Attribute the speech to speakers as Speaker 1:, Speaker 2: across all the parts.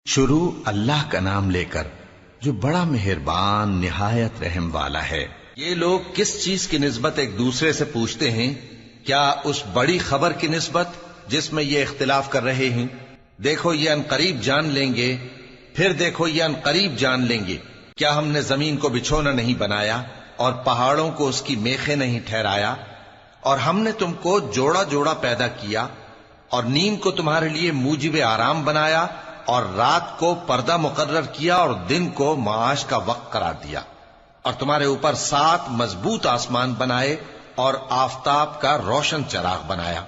Speaker 1: شروع اللہ کا نام لے کر جو بڑا مہربان نہایت رحم والا ہے۔ یہ لوگ کس چیز کی نسبت ایک دوسرے سے پوچھتے ہیں؟ کیا اس بڑی خبر کی نسبت جس میں یہ اختلاف کر رہے ہیں؟ دیکھو یہ انقریب جان لیں گے، پھر دیکھو یہ انقریب جان لیں گے۔ کیا ہم نے زمین کو بچھونا نہیں بنایا اور پہاڑوں کو اس کی میخیں نہیں ٹھہرایا؟ اور ہم نے تم کو جوڑا جوڑا پیدا کیا اور نیند کو تمہارے لیے موجب آرام بنایا اور رات کو پردہ مقرر کیا اور دن کو معاش کا وقت قرار دیا، اور تمہارے اوپر 7 مضبوط آسمان بنائے اور آفتاب کا روشن چراغ بنایا،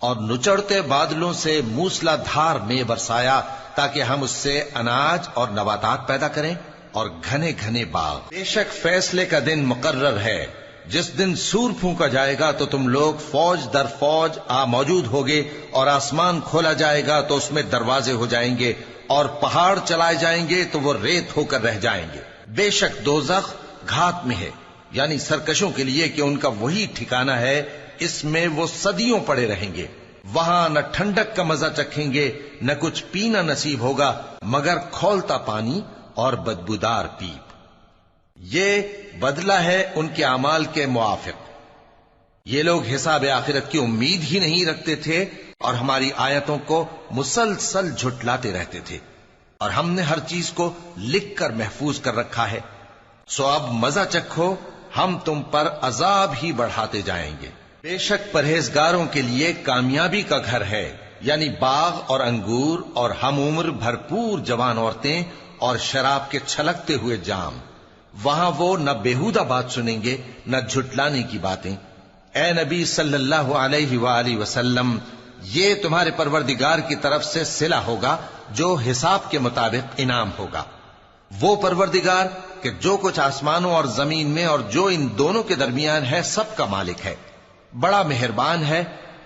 Speaker 1: اور نچڑتے بادلوں سے موسلا دھار میں برسایا تاکہ ہم اس سے اناج اور نباتات پیدا کریں اور گھنے گھنے باغ۔ بے شک فیصلے کا دن مقرر ہے، جس دن سور پھونکا جائے گا تو تم لوگ فوج در فوج موجود ہوگے، اور آسمان کھولا جائے گا تو اس میں دروازے ہو جائیں گے، اور پہاڑ چلائے جائیں گے تو وہ ریت ہو کر رہ جائیں گے۔ بے شک دوزخ گھات میں ہے، یعنی سرکشوں کے لیے کہ ان کا وہی ٹھکانہ ہے، اس میں وہ صدیوں پڑے رہیں گے۔ وہاں نہ ٹھنڈک کا مزہ چکھیں گے، نہ کچھ پینا نصیب ہوگا مگر کھولتا پانی اور بدبودار پیپ۔ یہ بدلہ ہے ان کے اعمال کے موافق۔ یہ لوگ حساب آخرت کی امید ہی نہیں رکھتے تھے اور ہماری آیتوں کو مسلسل جھٹلاتے رہتے تھے، اور ہم نے ہر چیز کو لکھ کر محفوظ کر رکھا ہے۔ سو اب مزہ چکھو، ہم تم پر عذاب ہی بڑھاتے جائیں گے۔ بے شک پرہیزگاروں کے لیے کامیابی کا گھر ہے، یعنی باغ اور انگور اور ہم عمر بھرپور جوان عورتیں اور شراب کے چھلکتے ہوئے جام۔ وہاں وہ نہ بیہودہ بات سنیں گے نہ جھٹلانے کی باتیں۔ اے نبی صلی اللہ علیہ وآلہ وسلم، یہ تمہارے پروردگار کی طرف سے صلہ ہوگا جو حساب کے مطابق انعام ہوگا۔ وہ پروردگار کہ جو کچھ آسمانوں اور زمین میں اور جو ان دونوں کے درمیان ہے سب کا مالک ہے، بڑا مہربان ہے،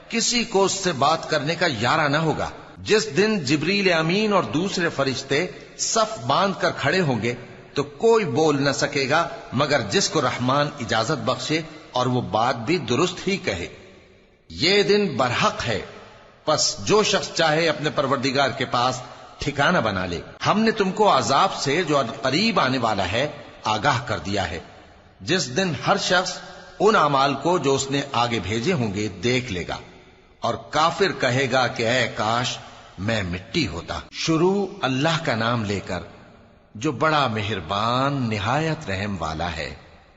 Speaker 1: کسی کو اس سے بات کرنے کا یارہ نہ ہوگا۔ جس دن جبریل امین اور دوسرے فرشتے صف باندھ کر کھڑے ہوں گے تو کوئی بول نہ سکے گا مگر جس کو رحمان اجازت بخشے اور وہ بات بھی درست ہی کہے۔ یہ دن برحق ہے، پس جو شخص چاہے اپنے پروردگار کے پاس ٹھکانہ بنا لے۔ ہم نے تم کو عذاب سے جو قریب آنے والا ہے آگاہ کر دیا ہے، جس دن ہر شخص ان اعمال کو جو اس نے آگے بھیجے ہوں گے دیکھ لے گا، اور کافر کہے گا کہ اے کاش میں مٹی ہوتا۔ شروع اللہ کا نام لے کر جو بڑا مہربان نہایت رحم والا ہے۔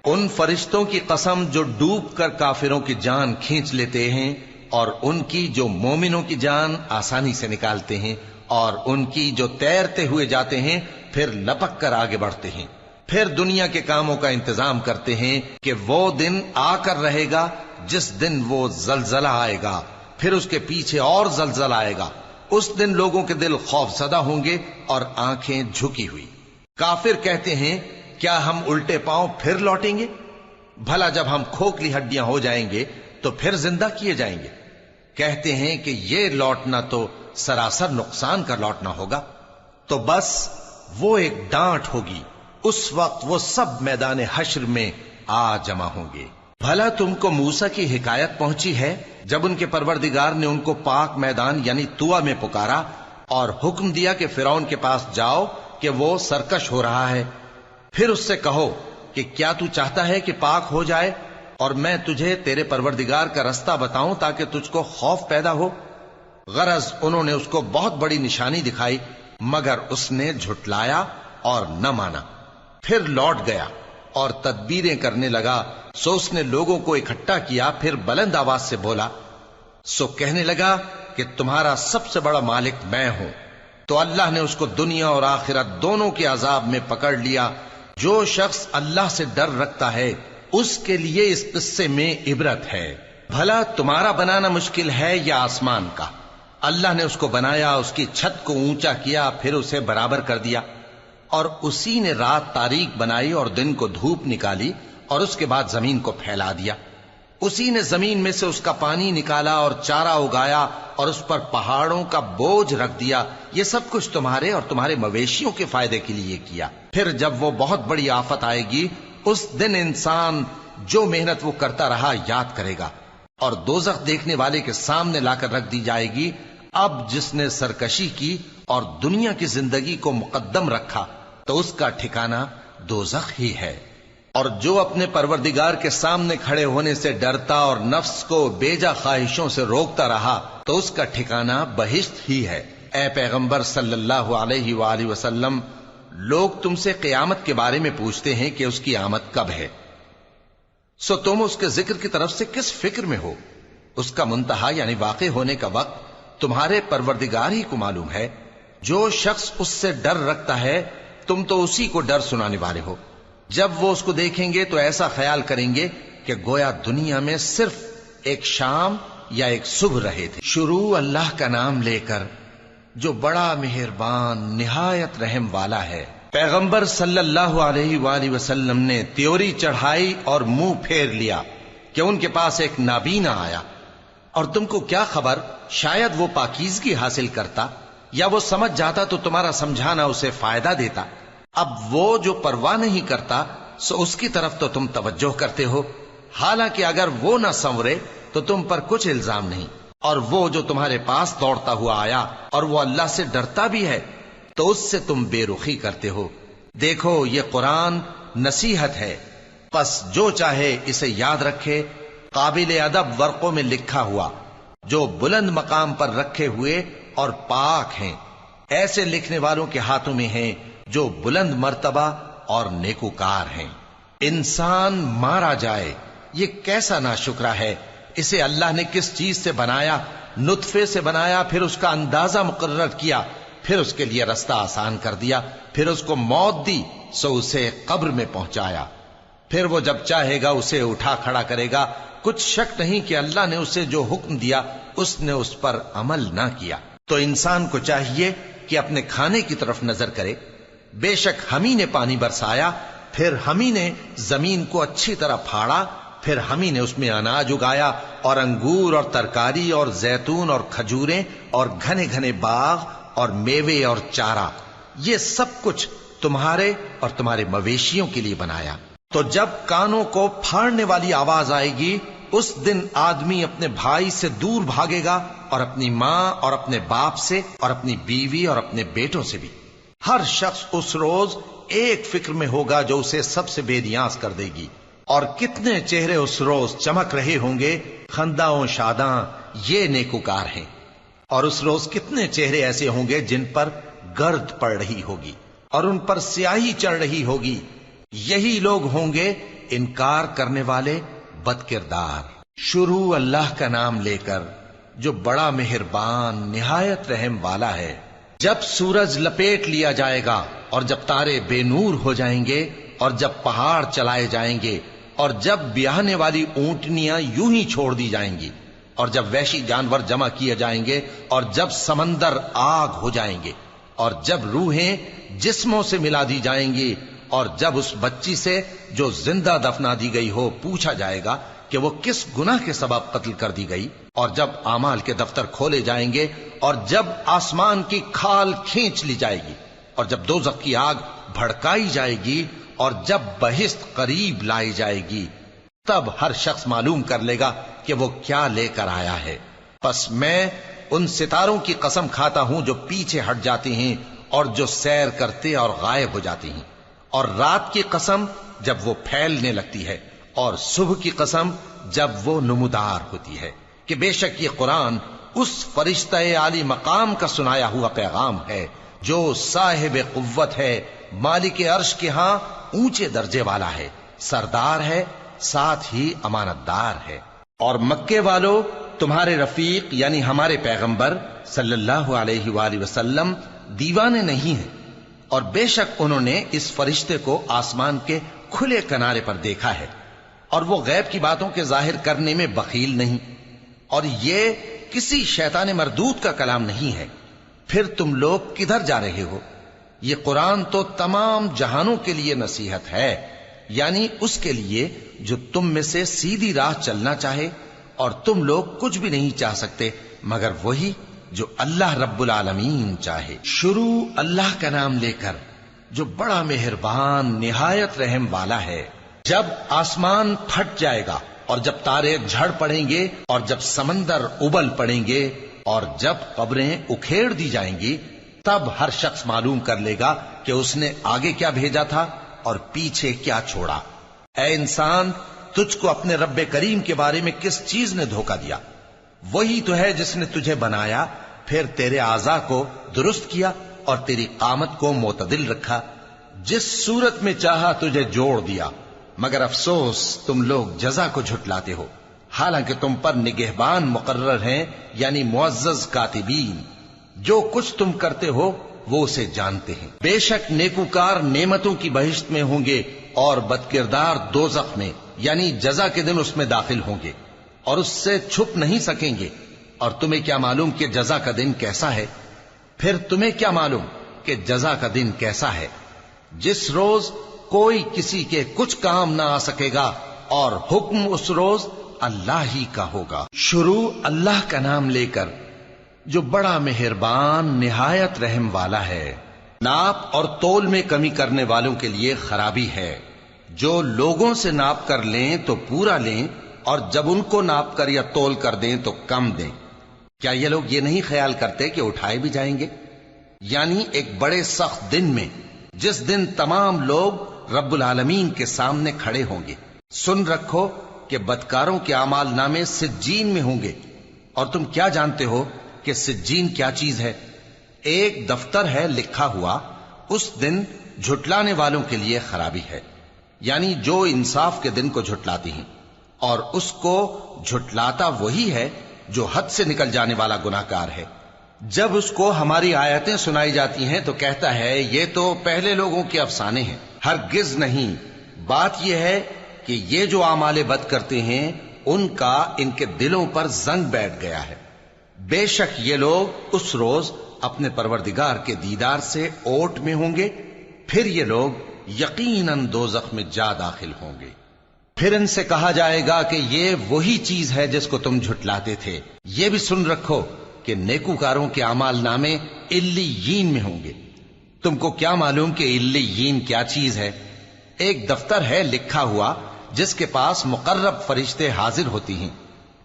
Speaker 1: ان فرشتوں کی قسم جو ڈوب کر کافروں کی جان کھینچ لیتے ہیں، اور ان کی جو مومنوں کی جان آسانی سے نکالتے ہیں، اور ان کی جو تیرتے ہوئے جاتے ہیں پھر لپک کر آگے بڑھتے ہیں، پھر دنیا کے کاموں کا انتظام کرتے ہیں کہ وہ دن آ کر رہے گا جس دن وہ زلزلہ آئے گا، پھر اس کے پیچھے اور زلزلہ آئے گا۔ اس دن لوگوں کے دل خوف زدہ ہوں گے اور آنکھیں جھکی ہوئی۔ کافر کہتے ہیں کیا ہم الٹے پاؤں پھر لوٹیں گے؟ بھلا جب ہم کھوکھلی ہڈیاں ہو جائیں گے تو پھر زندہ کیے جائیں گے؟ کہتے ہیں کہ یہ لوٹنا تو سراسر نقصان کا لوٹنا ہوگا۔ تو بس وہ ایک ڈانٹ ہوگی، اس وقت وہ سب میدان حشر میں آ جمع ہوں گے۔ بھلا تم کو موسیٰ کی حکایت پہنچی ہے جب ان کے پروردگار نے ان کو پاک میدان یعنی طویٰ میں پکارا اور حکم دیا کہ فرعون کے پاس جاؤ کہ وہ سرکش ہو رہا ہے، پھر اس سے کہو کہ کیا تو چاہتا ہے کہ پاک ہو جائے اور میں تجھے تیرے پروردگار کا رستہ بتاؤں تاکہ تجھ کو خوف پیدا ہو؟ غرض انہوں نے اس کو بہت بڑی نشانی دکھائی مگر اس نے جھٹلایا اور نہ مانا، پھر لوٹ گیا اور تدبیریں کرنے لگا۔ سو اس نے لوگوں کو اکٹھا کیا، پھر بلند آواز سے بولا، سو کہنے لگا کہ تمہارا سب سے بڑا مالک میں ہوں۔ تو اللہ نے اس کو دنیا اور آخرت دونوں کے عذاب میں پکڑ لیا۔ جو شخص اللہ سے ڈر رکھتا ہے اس کے لیے اس قصے میں عبرت ہے۔ بھلا تمہارا بنانا مشکل ہے یا آسمان کا؟ اللہ نے اس کو بنایا، اس کی چھت کو اونچا کیا، پھر اسے برابر کر دیا، اور اسی نے رات تاریک بنائی اور دن کو دھوپ نکالی، اور اس کے بعد زمین کو پھیلا دیا۔ اسی نے زمین میں سے اس کا پانی نکالا اور چارہ اگایا اور اس پر پہاڑوں کا بوجھ رکھ دیا۔ یہ سب کچھ تمہارے اور تمہارے مویشیوں کے فائدے کے لیے کیا۔ پھر جب وہ بہت بڑی آفت آئے گی اس دن انسان جو محنت وہ کرتا رہا یاد کرے گا، اور دوزخ دیکھنے والے کے سامنے لا کر رکھ دی جائے گی۔ اب جس نے سرکشی کی اور دنیا کی زندگی کو مقدم رکھا تو اس کا ٹھکانہ دوزخ ہی ہے، اور جو اپنے پروردگار کے سامنے کھڑے ہونے سے ڈرتا اور نفس کو بیجا خواہشوں سے روکتا رہا تو اس کا ٹھکانہ بہشت ہی ہے۔ اے پیغمبر صلی اللہ علیہ وآلہ وسلم، لوگ تم سے قیامت کے بارے میں پوچھتے ہیں کہ اس کی آمد کب ہے، سو تم اس کے ذکر کی طرف سے کس فکر میں ہو؟ اس کا منتہا یعنی واقع ہونے کا وقت تمہارے پروردگار ہی کو معلوم ہے۔ جو شخص اس سے ڈر رکھتا ہے تم تو اسی کو ڈر سنانے والے ہو۔ جب وہ اس کو دیکھیں گے تو ایسا خیال کریں گے کہ گویا دنیا میں صرف ایک شام یا ایک صبح رہے تھے۔ شروع اللہ کا نام لے کر جو بڑا مہربان نہایت رحم والا ہے۔ پیغمبر صلی اللہ علیہ وآلہ وسلم نے تیوری چڑھائی اور منہ پھیر لیا کہ ان کے پاس ایک نابینا آیا، اور تم کو کیا خبر، شاید وہ پاکیزگی حاصل کرتا یا وہ سمجھ جاتا تو تمہارا سمجھانا اسے فائدہ دیتا۔ اب وہ جو پرواہ نہیں کرتا سو اس کی طرف تو تم توجہ کرتے ہو، حالانکہ اگر وہ نہ سنورے تو تم پر کچھ الزام نہیں۔ اور وہ جو تمہارے پاس دوڑتا ہوا آیا اور وہ اللہ سے ڈرتا بھی ہے تو اس سے تم بے رخی کرتے ہو۔ دیکھو یہ قرآن نصیحت ہے، پس جو چاہے اسے یاد رکھے۔ قابل ادب ورقوں میں لکھا ہوا جو بلند مقام پر رکھے ہوئے اور پاک ہیں، ایسے لکھنے والوں کے ہاتھوں میں ہیں جو بلند مرتبہ اور نیکوکار ہیں۔ انسان مارا جائے، یہ کیسا ناشکرا ہے۔ اسے اللہ نے کس چیز سے بنایا؟ نطفے سے بنایا، پھر اس کا اندازہ مقرر کیا، پھر اس کے لیے رستہ آسان کر دیا، پھر اس کو موت دی سو اسے قبر میں پہنچایا، پھر وہ جب چاہے گا اسے اٹھا کھڑا کرے گا۔ کچھ شک نہیں کہ اللہ نے اسے جو حکم دیا اس نے اس پر عمل نہ کیا۔ تو انسان کو چاہیے کہ اپنے کھانے کی طرف نظر کرے۔ بے شک ہم ہی نے پانی برسایا، پھر ہم ہی نے زمین کو اچھی طرح پھاڑا، پھر ہم ہی نے اس میں اناج اگایا اور انگور اور ترکاری اور زیتون اور کھجوریں اور گھنے گھنے باغ اور میوے اور چارہ، یہ سب کچھ تمہارے اور تمہارے مویشیوں کے لیے بنایا۔ تو جب کانوں کو پھاڑنے والی آواز آئے گی اس دن آدمی اپنے بھائی سے دور بھاگے گا، اور اپنی ماں اور اپنے باپ سے اور اپنی بیوی اور اپنے بیٹوں سے بھی۔ ہر شخص اس روز ایک فکر میں ہوگا جو اسے سب سے بے نیاز کر دے گی۔ اور کتنے چہرے اس روز چمک رہے ہوں گے، خنداں و شاداں، یہ نیکوکار ہیں۔ اور اس روز کتنے چہرے ایسے ہوں گے جن پر گرد پڑ رہی ہوگی اور ان پر سیاہی چڑھ رہی ہوگی، یہی لوگ ہوں گے انکار کرنے والے بد کردار۔ شروع اللہ کا نام لے کر جو بڑا مہربان نہایت رحم والا ہے۔ جب سورج لپیٹ لیا جائے گا اور جب تارے بے نور ہو جائیں گے اور جب پہاڑ چلائے جائیں گے اور جب بیاہنے والی اونٹنیاں یوں ہی چھوڑ دی جائیں گی اور جب وحشی جانور جمع کیے جائیں گے اور جب سمندر آگ ہو جائیں گے اور جب روحیں جسموں سے ملا دی جائیں گی اور جب اس بچی سے جو زندہ دفنا دی گئی ہو پوچھا جائے گا کہ وہ کس گناہ کے سبب قتل کر دی گئی، اور جب اعمال کے دفتر کھولے جائیں گے اور جب آسمان کی کھال کھینچ لی جائے گی اور جب دوزخ کی آگ بھڑکائی جائے گی اور جب بہشت قریب لائی جائے گی، تب ہر شخص معلوم کر لے گا کہ وہ کیا لے کر آیا ہے۔ پس میں ان ستاروں کی قسم کھاتا ہوں جو پیچھے ہٹ جاتے ہیں اور جو سیر کرتے اور غائب ہو جاتے ہیں، اور رات کی قسم جب وہ پھیلنے لگتی ہے، اور صبح کی قسم جب وہ نمودار ہوتی ہے، کہ بے شک یہ قرآن اس فرشتہ عالی مقام کا سنایا ہوا پیغام ہے جو صاحب قوت ہے، مالک عرش کے ہاں اونچے درجے والا ہے، سردار ہے، ساتھ ہی امانت دار ہے۔ اور مکے والو، تمہارے رفیق یعنی ہمارے پیغمبر صلی اللہ علیہ وآلہ وسلم دیوانے نہیں ہیں، اور بے شک انہوں نے اس فرشتے کو آسمان کے کھلے کنارے پر دیکھا ہے، اور وہ غیب کی باتوں کے ظاہر کرنے میں بخیل نہیں، اور یہ کسی شیطان مردود کا کلام نہیں ہے۔ پھر تم لوگ کدھر جا رہے ہو؟ یہ قرآن تو تمام جہانوں کے لیے نصیحت ہے، یعنی اس کے لیے جو تم میں سے سیدھی راہ چلنا چاہے، اور تم لوگ کچھ بھی نہیں چاہ سکتے مگر وہی جو اللہ رب العالمین چاہے۔ شروع اللہ کا نام لے کر جو بڑا مہربان نہایت رحم والا ہے۔ جب آسمان پھٹ جائے گا اور جب تارے جھڑ پڑیں گے اور جب سمندر ابل پڑیں گے اور جب قبریں اکھیڑ دی جائیں گی، تب ہر شخص معلوم کر لے گا کہ اس نے آگے کیا بھیجا تھا اور پیچھے کیا چھوڑا۔ اے انسان، تجھ کو اپنے رب کریم کے بارے میں کس چیز نے دھوکہ دیا؟ وہی تو ہے جس نے تجھے بنایا، پھر تیرے اعضاء کو درست کیا اور تیری قامت کو معتدل رکھا، جس صورت میں چاہا تجھے جوڑ دیا۔ مگر افسوس تم لوگ جزا کو جھٹلاتے ہو، حالانکہ تم پر نگہبان مقرر ہیں، یعنی معزز کاتبین۔ جو کچھ تم کرتے ہو وہ اسے جانتے ہیں۔ بے شک نیکوکار نعمتوں کی بہشت میں ہوں گے اور بدکردار دوزخ میں، یعنی جزا کے دن اس میں داخل ہوں گے اور اس سے چھپ نہیں سکیں گے۔ اور تمہیں کیا معلوم کہ جزا کا دن کیسا ہے؟ پھر تمہیں کیا معلوم کہ جزا کا دن کیسا ہے؟ جس روز کوئی کسی کے کچھ کام نہ آ سکے گا اور حکم اس روز اللہ ہی کا ہوگا۔ شروع اللہ کا نام لے کر جو بڑا مہربان نہایت رحم والا ہے۔ ناپ اور تول میں کمی کرنے والوں کے لیے خرابی ہے۔ جو لوگوں سے ناپ کر لیں تو پورا لیں، اور جب ان کو ناپ کر یا تول کر دیں تو کم دیں۔ کیا یہ لوگ یہ نہیں خیال کرتے کہ اٹھائے بھی جائیں گے؟ یعنی ایک بڑے سخت دن میں، جس دن تمام لوگ رب العالمین کے سامنے کھڑے ہوں گے۔ سن رکھو کہ بدکاروں کے اعمال نامے سجین میں ہوں گے، اور تم کیا جانتے ہو کہ سجین کیا چیز ہے؟ ایک دفتر ہے لکھا ہوا، اس دن جھٹلانے والوں کے لیے خرابی ہے، یعنی جو انصاف کے دن کو جھٹلاتی ہیں، اور اس کو جھٹلاتا وہی ہے جو حد سے نکل جانے والا گناہگار ہے۔ جب اس کو ہماری آیتیں سنائی جاتی ہیں تو کہتا ہے یہ تو پہلے لوگوں کے افسانے ہیں۔ ہرگز نہیں، بات یہ ہے کہ یہ جو اعمال بد کرتے ہیں ان کا ان کے دلوں پر زنگ بیٹھ گیا ہے۔ بے شک یہ لوگ اس روز اپنے پروردگار کے دیدار سے اوٹ میں ہوں گے، پھر یہ لوگ یقیناً دوزخ میں جا داخل ہوں گے۔ پھر ان سے کہا جائے گا کہ یہ وہی چیز ہے جس کو تم جھٹلاتے تھے۔ یہ بھی سن رکھو کہ نیکوکاروں کے اعمال نامے علیین میں ہوں گے۔ تم کو کیا معلوم کہ علیین کیا چیز ہے؟ ایک دفتر ہے لکھا ہوا جس کے پاس مقرب فرشتے حاضر ہوتی ہیں۔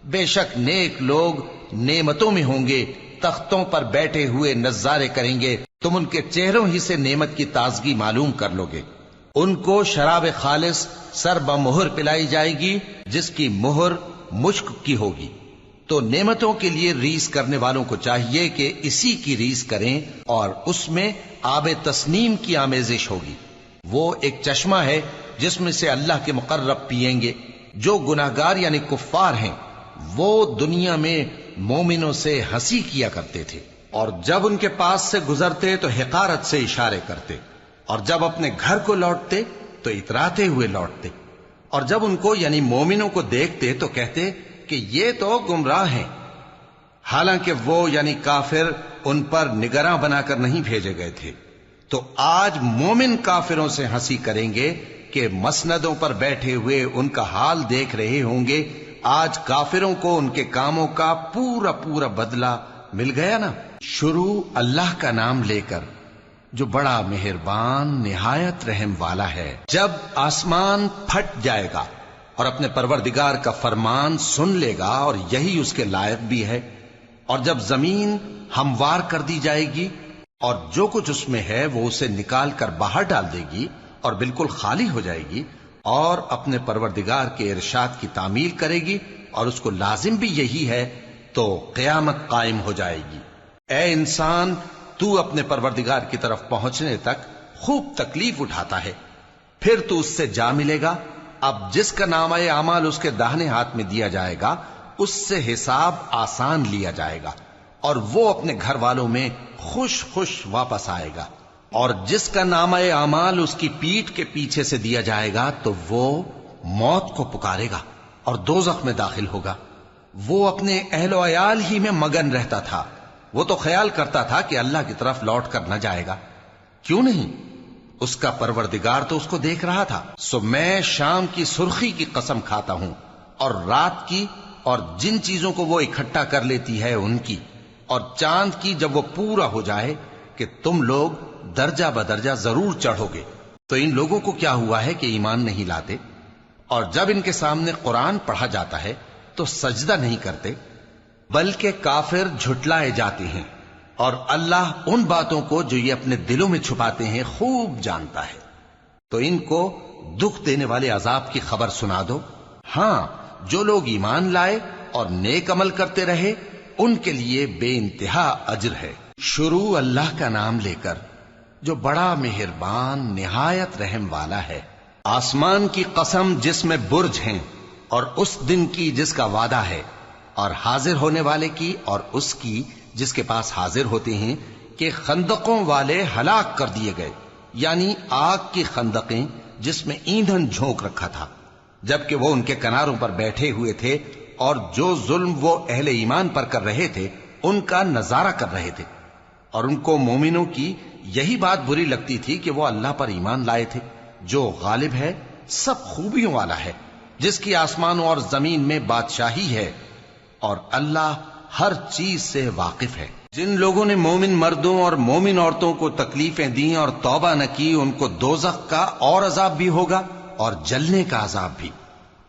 Speaker 1: بے شک نیک لوگ نعمتوں میں ہوں گے، تختوں پر بیٹھے ہوئے نظارے کریں گے، تم ان کے چہروں ہی سے نعمت کی تازگی معلوم کر لو گے۔ ان کو شراب خالص سر بمہر پلائی جائے گی جس کی مہر مشک کی ہوگی۔ تو نعمتوں کے لیے ریس کرنے والوں کو چاہیے کہ اسی کی ریس کریں، اور اس میں آب تسنیم کی آمیزش ہوگی۔ وہ ایک چشمہ ہے جس میں سے اللہ کے مقرب پیئیں گے۔ جو گناہگار یعنی کفار ہیں وہ دنیا میں مومنوں سے ہنسی کیا کرتے تھے، اور جب ان کے پاس سے گزرتے تو حقارت سے اشارے کرتے، اور جب اپنے گھر کو لوٹتے تو اتراتے ہوئے لوٹتے، اور جب ان کو یعنی مومنوں کو دیکھتے تو کہتے کہ یہ تو گمراہ ہیں، حالانکہ وہ یعنی کافر ان پر نگراں بنا کر نہیں بھیجے گئے تھے۔ تو آج مومن کافروں سے ہنسی کریں گے کہ مسندوں پر بیٹھے ہوئے ان کا حال دیکھ رہے ہوں گے۔ آج کافروں کو ان کے کاموں کا پورا پورا بدلہ مل گیا نا۔ شروع اللہ کا نام لے کر جو بڑا مہربان نہایت رحم والا ہے۔ جب آسمان پھٹ جائے گا اور اپنے پروردگار کا فرمان سن لے گا، اور یہی اس کے لائق بھی ہے، اور جب زمین ہموار کر دی جائے گی اور جو کچھ اس میں ہے وہ اسے نکال کر باہر ڈال دے گی اور بالکل خالی ہو جائے گی، اور اپنے پروردگار کے ارشاد کی تعمیل کرے گی، اور اس کو لازم بھی یہی ہے، تو قیامت قائم ہو جائے گی۔ اے انسان، تو اپنے پروردگار کی طرف پہنچنے تک خوب تکلیف اٹھاتا ہے، پھر تو اس سے جا ملے گا۔ اب جس کا نامہ اعمال اس کے داہنے ہاتھ میں دیا جائے گا اس سے حساب آسان لیا جائے گا، اور وہ اپنے گھر والوں میں خوش خوش واپس آئے گا۔ اور جس کا نامہ اعمال اس کی پیٹھ کے پیچھے سے دیا جائے گا تو وہ موت کو پکارے گا اور دوزخ میں داخل ہوگا۔ وہ اپنے اہل و عیال ہی میں مگن رہتا تھا، وہ تو خیال کرتا تھا کہ اللہ کی طرف لوٹ کر نہ جائے گا، کیوں نہیں؟ اس کا پروردگار تو اس کو دیکھ رہا تھا۔ سو میں شام کی سرخی کی قسم کھاتا ہوں، اور رات کی، اور جن چیزوں کو وہ اکٹھا کر لیتی ہے ان کی، اور چاند کی جب وہ پورا ہو جائے، کہ تم لوگ درجہ بدرجہ ضرور چڑھو گے۔ تو ان لوگوں کو کیا ہوا ہے کہ ایمان نہیں لاتے؟ اور جب ان کے سامنے قرآن پڑھا جاتا ہے تو سجدہ نہیں کرتے، بلکہ کافر جھٹلائے جاتے ہیں۔ اور اللہ ان باتوں کو جو یہ اپنے دلوں میں چھپاتے ہیں خوب جانتا ہے۔ تو ان کو دکھ دینے والے عذاب کی خبر سنا دو۔ ہاں، جو لوگ ایمان لائے اور نیک عمل کرتے رہے ان کے لیے بے انتہا اجر ہے۔ شروع اللہ کا نام لے کر جو بڑا مہربان نہایت رحم والا ہے۔ آسمان کی قسم جس میں برج ہیں، اور اس دن کی جس کا وعدہ ہے، اور حاضر ہونے والے کی اور اس کی جس کے پاس حاضر ہوتے ہیں، کہ خندقوں والے ہلاک کر دیے گئے، یعنی آگ کی خندقیں جس میں ایندھن جھونک رکھا تھا، جبکہ وہ ان کے کناروں پر بیٹھے ہوئے تھے اور جو ظلم وہ اہل ایمان پر کر رہے تھے ان کا نظارہ کر رہے تھے، اور ان کو مومنوں کی یہی بات بری لگتی تھی کہ وہ اللہ پر ایمان لائے تھے جو غالب ہے، سب خوبیوں والا ہے، جس کی آسمانوں اور زمین میں بادشاہی ہے، اور اللہ ہر چیز سے واقف ہے۔ جن لوگوں نے مومن مردوں اور مومن عورتوں کو تکلیفیں دیں اور توبہ نہ کی، ان کو دوزخ کا اور عذاب بھی ہوگا اور جلنے کا عذاب بھی۔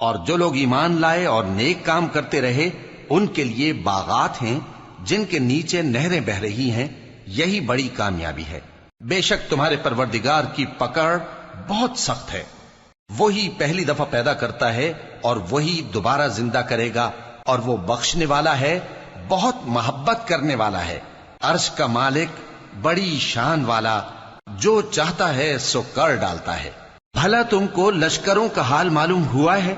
Speaker 1: اور جو لوگ ایمان لائے اور نیک کام کرتے رہے ان کے لیے باغات ہیں جن کے نیچے نہریں بہ رہی ہیں، یہی بڑی کامیابی ہے۔ بے شک تمہارے پروردگار کی پکڑ بہت سخت ہے، وہی پہلی دفعہ پیدا کرتا ہے اور وہی دوبارہ زندہ کرے گا، اور وہ بخشنے والا ہے، بہت محبت کرنے والا ہے، عرش کا مالک، بڑی شان والا، جو چاہتا ہے سو کر ڈالتا ہے۔ بھلا تم کو لشکروں کا حال معلوم ہوا ہے،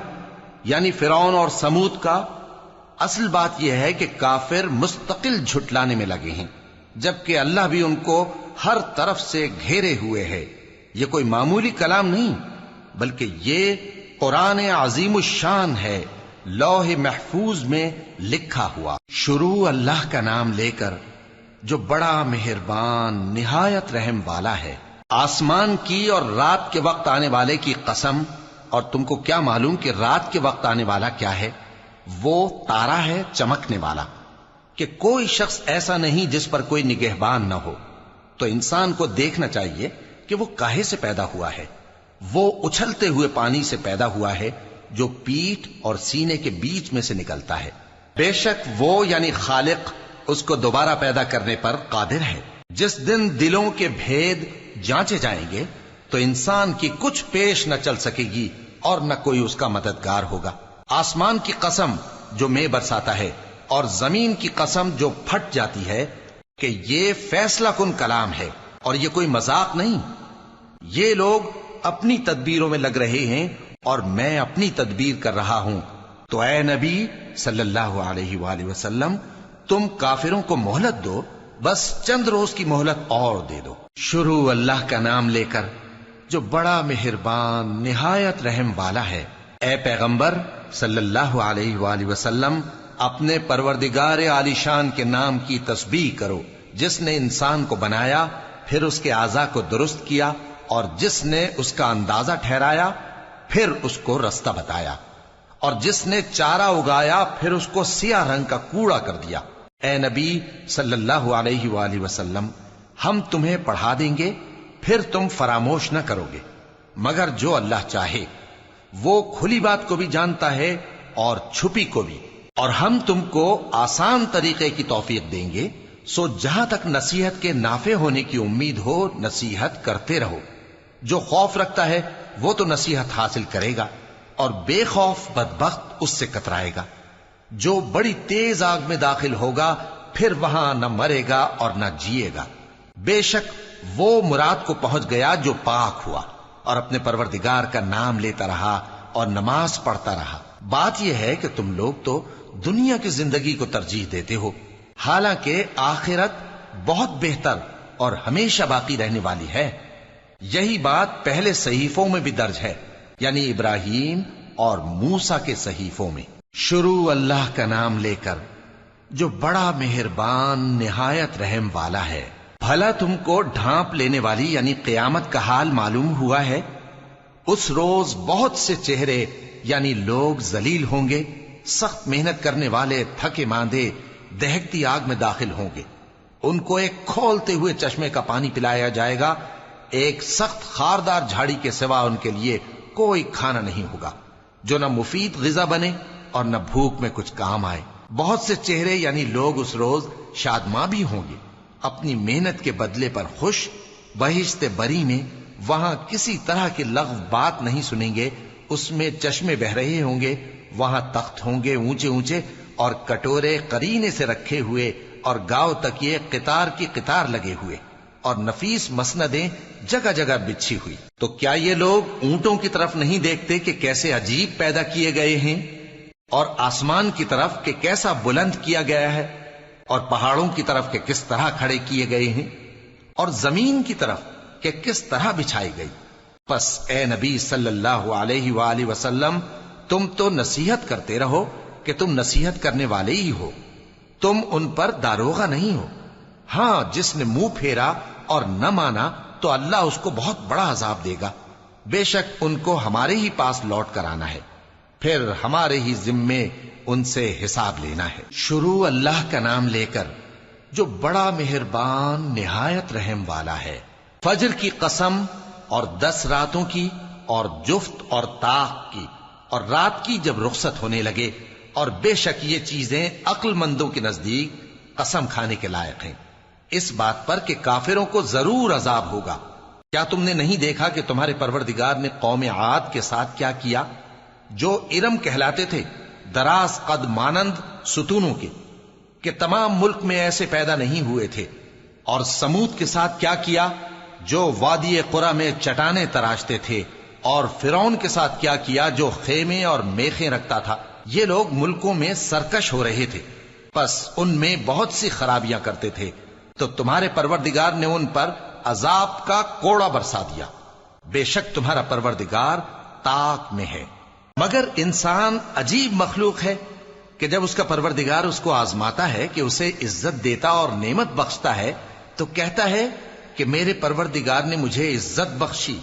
Speaker 1: یعنی فرعون اور سمود کا؟ اصل بات یہ ہے کہ کافر مستقل جھٹلانے میں لگے ہیں، جبکہ اللہ بھی ان کو ہر طرف سے گھیرے ہوئے ہے۔ یہ کوئی معمولی کلام نہیں، بلکہ یہ قرآن عظیم الشان ہے، لوح محفوظ میں لکھا ہوا۔ شروع اللہ کا نام لے کر جو بڑا مہربان نہایت رحم والا ہے۔ آسمان کی اور رات کے وقت آنے والے کی قسم، اور تم کو کیا معلوم کہ رات کے وقت آنے والا کیا ہے؟ وہ تارا ہے چمکنے والا، کہ کوئی شخص ایسا نہیں جس پر کوئی نگہبان نہ ہو۔ تو انسان کو دیکھنا چاہیے کہ وہ کاہے سے پیدا ہوا ہے۔ وہ اچھلتے ہوئے پانی سے پیدا ہوا ہے جو پیٹھ اور سینے کے بیچ میں سے نکلتا ہے۔ بے شک وہ یعنی خالق اس کو دوبارہ پیدا کرنے پر قادر ہے۔ جس دن دلوں کے بھید جانچے جائیں گے تو انسان کی کچھ پیش نہ چل سکے گی اور نہ کوئی اس کا مددگار ہوگا۔ آسمان کی قسم جو مے برساتا ہے، اور زمین کی قسم جو پھٹ جاتی ہے، کہ یہ فیصلہ کن کلام ہے اور یہ کوئی مذاق نہیں۔ یہ لوگ اپنی تدبیروں میں لگ رہے ہیں اور میں اپنی تدبیر کر رہا ہوں۔ تو اے نبی صلی اللہ علیہ وآلہ وسلم، تم کافروں کو مہلت دو، بس چند روز کی مہلت اور دے دو۔ شروع اللہ کا نام لے کر جو بڑا مہربان نہایت رحم والا ہے۔ اے پیغمبر صلی اللہ علیہ وآلہ وسلم، اپنے پروردگار عالی شان کے نام کی تسبیح کرو، جس نے انسان کو بنایا، پھر اس کے اعضاء کو درست کیا، اور جس نے اس کا اندازہ ٹھہرایا، پھر اس کو رستہ بتایا، اور جس نے چارہ اگایا، پھر اس کو سیاہ رنگ کا کوڑا کر دیا۔ اے نبی صلی اللہ علیہ وآلہ وسلم، ہم تمہیں پڑھا دیں گے، پھر تم فراموش نہ کرو گے، مگر جو اللہ چاہے۔ وہ کھلی بات کو بھی جانتا ہے اور چھپی کو بھی، اور ہم تم کو آسان طریقے کی توفیق دیں گے، سو جہاں تک نصیحت کے نافع ہونے کی امید ہو نصیحت کرتے رہو۔ جو خوف رکھتا ہے وہ تو نصیحت حاصل کرے گا، اور بے خوف بدبخت اس سے کترائے گا۔ جو بڑی تیز آگ میں داخل ہوگا، پھر وہاں نہ مرے گا اور نہ جیے گا۔ بے شک وہ مراد کو پہنچ گیا جو پاک ہوا اور اپنے پروردگار کا نام لیتا رہا اور نماز پڑھتا رہا۔ بات یہ ہے کہ تم لوگ تو دنیا کی زندگی کو ترجیح دیتے ہو، حالانکہ آخرت بہت بہتر اور ہمیشہ باقی رہنے والی ہے۔ یہی بات پہلے صحیفوں میں بھی درج ہے، یعنی ابراہیم اور موسیٰ کے صحیفوں میں۔ شروع اللہ کا نام لے کر جو بڑا مہربان نہایت رحم والا ہے۔ بھلا تم کو ڈھانپ لینے والی یعنی قیامت کا حال معلوم ہوا ہے؟ اس روز بہت سے چہرے یعنی لوگ ذلیل ہوں گے، سخت محنت کرنے والے تھکے ماندے دہکتی آگ میں داخل ہوں گے۔ ان کو ایک کھولتے ہوئے چشمے کا پانی پلایا جائے گا، ایک سخت خاردار جھاڑی کے سوا ان کے لیے کوئی کھانا نہیں ہوگا جو نہ مفید غذا بنے اور نہ بھوک میں کچھ کام آئے۔ بہت سے چہرے یعنی لوگ اس روز شادماں بھی ہوں گے، اپنی محنت کے بدلے پر خوش بہشت بری میں وہاں کسی طرح کی لغو بات نہیں سنیں گے، اس میں چشمے بہ رہے ہوں گے، وہاں تخت ہوں گے اونچے اونچے اور کٹورے قرینے سے رکھے ہوئے اور گاؤ تکیے قطار کی قطار لگے ہوئے اور نفیس مسندیں جگہ جگہ بچھی ہوئی۔ تو کیا یہ لوگ اونٹوں کی طرف نہیں دیکھتے کہ کیسے عجیب پیدا کیے گئے ہیں، اور آسمان کی طرف کہ کیسا بلند کیا گیا ہے، اور پہاڑوں کی طرف کہ کس طرح کھڑے کیے گئے ہیں، اور زمین کی طرف کہ کس طرح بچھائی گئی؟ پس اے نبی صلی اللہ علیہ وآلہ وسلم، تم تو نصیحت کرتے رہو کہ تم نصیحت کرنے والے ہی ہو، تم ان پر داروغہ نہیں ہو۔ ہاں، جس نے منہ پھیرا اور نہ مانا تو اللہ اس کو بہت بڑا عذاب دے گا، بے شک ان کو ہمارے ہی پاس لوٹ کر آنا ہے، پھر ہمارے ہی ذمے ان سے حساب لینا ہے۔ شروع اللہ کا نام لے کر جو بڑا مہربان نہایت رحم والا ہے۔ فجر کی قسم اور 10 راتوں کی اور جفت اور طاق کی اور رات کی جب رخصت ہونے لگے، اور بے شک یہ چیزیں عقل مندوں کے نزدیک قسم کھانے کے لائق ہیں، اس بات پر کہ کافروں کو ضرور عذاب ہوگا۔ کیا تم نے نہیں دیکھا کہ تمہارے پروردگار نے قوم عاد کے ساتھ کیا کیا، جو ارم کہلاتے تھے، دراز قد مانند ستونوں کے، کہ تمام ملک میں ایسے پیدا نہیں ہوئے تھے؟ اور سمود کے ساتھ کیا کیا، جو وادی قرا میں چٹانیں تراشتے تھے؟ اور فرعون کے ساتھ کیا کیا، جو خیمے اور میخیں رکھتا تھا؟ یہ لوگ ملکوں میں سرکش ہو رہے تھے، پس ان میں بہت سی خرابیاں کرتے تھے، تو تمہارے پروردگار نے ان پر عذاب کا کوڑا برسا دیا۔ بے شک تمہارا پروردگار طاق میں ہے۔ مگر انسان عجیب مخلوق ہے کہ جب اس کا پروردگار اس کو آزماتا ہے کہ اسے عزت دیتا اور نعمت بخشتا ہے تو کہتا ہے کہ میرے پروردگار نے مجھے عزت بخشی،